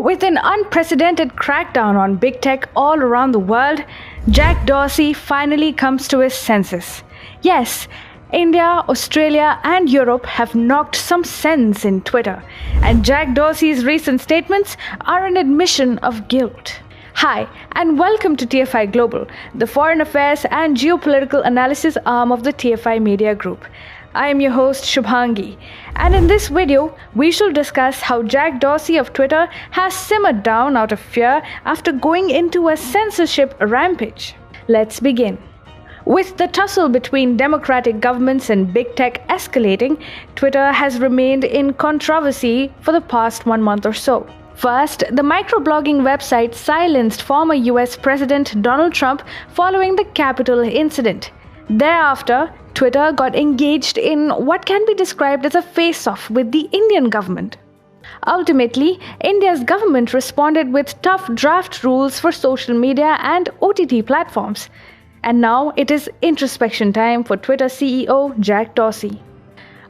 With an unprecedented crackdown on big tech all around the world, Jack Dorsey finally comes to his senses. Yes, India, Australia, and Europe have knocked some sense in Twitter, and Jack Dorsey's recent statements are an admission of guilt. Hi, and welcome to TFI Global, the foreign affairs and geopolitical analysis arm of the TFI Media Group. I am your host Shubhangi, and in this video, we shall discuss how Jack Dorsey of Twitter has simmered down out of fear after going into a censorship rampage. Let's begin. With the tussle between democratic governments and big tech escalating, Twitter has remained in controversy for the past 1 month or so. First, the microblogging website silenced former US President Donald Trump following the Capitol incident. Thereafter, Twitter got engaged in what can be described as a face-off with the Indian government. Ultimately, India's government responded with tough draft rules for social media and OTT platforms. And now it is introspection time for Twitter CEO Jack Dorsey.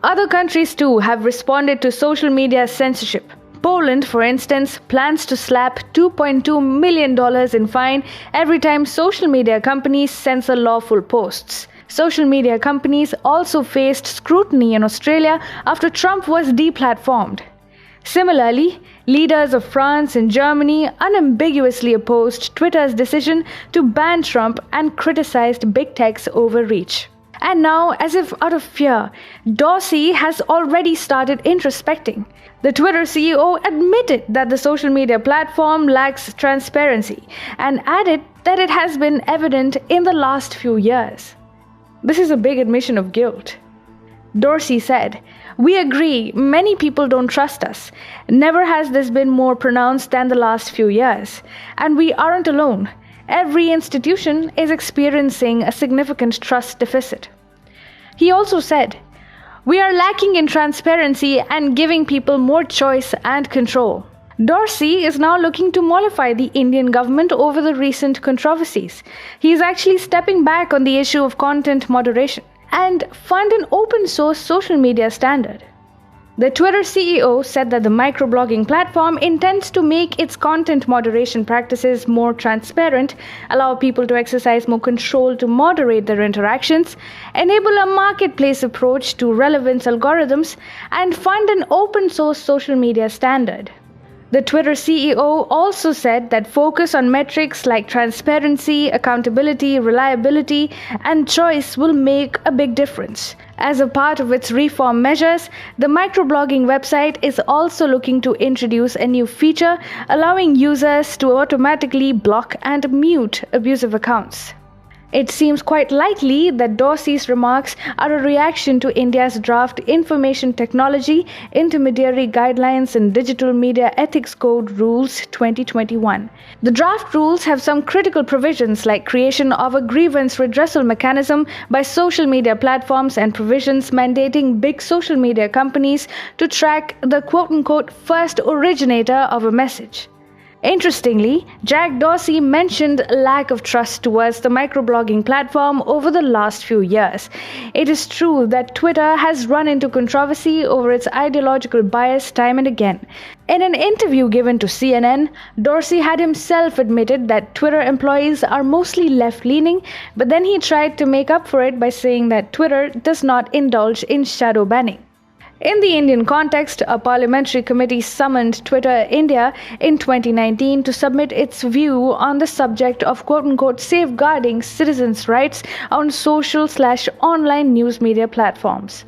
Other countries too have responded to social media censorship. Poland, for instance, plans to slap $2.2 million in fine every time social media companies censor lawful posts. Social media companies also faced scrutiny in Australia after Trump was deplatformed. Similarly, leaders of France and Germany unambiguously opposed Twitter's decision to ban Trump and criticized big tech's overreach. And now, as if out of fear, Dorsey has already started introspecting. The Twitter CEO admitted that the social media platform lacks transparency and added that it has been evident in the last few years. This is a big admission of guilt. Dorsey said, "We agree, many people don't trust us. Never has this been more pronounced than the last few years. And we aren't alone. Every institution is experiencing a significant trust deficit." He also said, "We are lacking in transparency and giving people more choice and control." Dorsey is now looking to mollify the Indian government over the recent controversies. He is actually stepping back on the issue of content moderation and fund an open source social media standard. The Twitter CEO said that the microblogging platform intends to make its content moderation practices more transparent, allow people to exercise more control to moderate their interactions, enable a marketplace approach to relevance algorithms, and fund an open source social media standard. The Twitter CEO also said that focus on metrics like transparency, accountability, reliability, and choice will make a big difference. As a part of its reform measures, the microblogging website is also looking to introduce a new feature allowing users to automatically block and mute abusive accounts. It seems quite likely that Dorsey's remarks are a reaction to India's draft Information Technology Intermediary Guidelines and Digital Media Ethics Code Rules 2021. The draft rules have some critical provisions like creation of a grievance redressal mechanism by social media platforms and provisions mandating big social media companies to track the quote-unquote first originator of a message. Interestingly, Jack Dorsey mentioned lack of trust towards the microblogging platform over the last few years. It is true that Twitter has run into controversy over its ideological bias time and again. In an interview given to CNN, Dorsey had himself admitted that Twitter employees are mostly left-leaning, but then he tried to make up for it by saying that Twitter does not indulge in shadow banning. In the Indian context, a parliamentary committee summoned Twitter India in 2019 to submit its view on the subject of quote-unquote safeguarding citizens' rights on social/online news media platforms.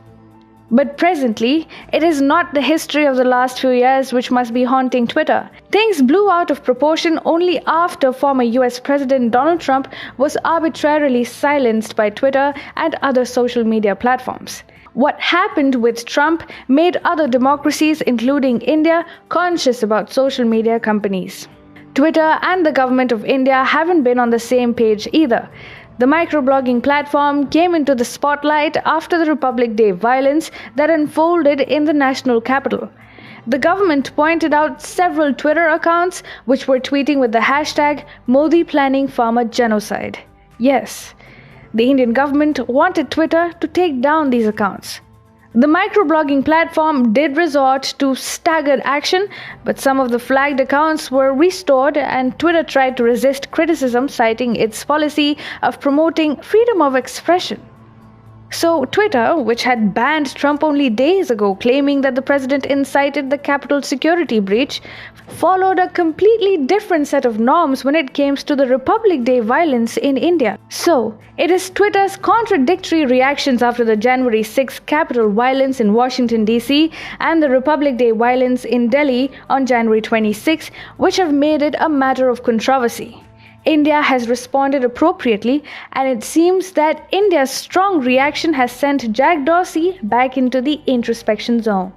But presently, it is not the history of the last few years which must be haunting Twitter. Things blew out of proportion only after former US President Donald Trump was arbitrarily silenced by Twitter and other social media platforms. What happened with Trump made other democracies, including India, conscious about social media companies. Twitter and the government of India haven't been on the same page either. The microblogging platform came into the spotlight after the Republic Day violence that unfolded in the national capital. The government pointed out several Twitter accounts which were tweeting with the hashtag Modi planning farmer genocide. Yes, the Indian government wanted Twitter to take down these accounts. The microblogging platform did resort to staggered action, but some of the flagged accounts were restored and Twitter tried to resist criticism, citing its policy of promoting freedom of expression. So, Twitter, which had banned Trump only days ago, claiming that the president incited the Capitol security breach, followed a completely different set of norms when it came to the Republic Day violence in India. So, it is Twitter's contradictory reactions after the January 6th Capitol violence in Washington, D.C., and the Republic Day violence in Delhi on January 26, which have made it a matter of controversy. India has responded appropriately, and it seems that India's strong reaction has sent Jack Dorsey back into the introspection zone.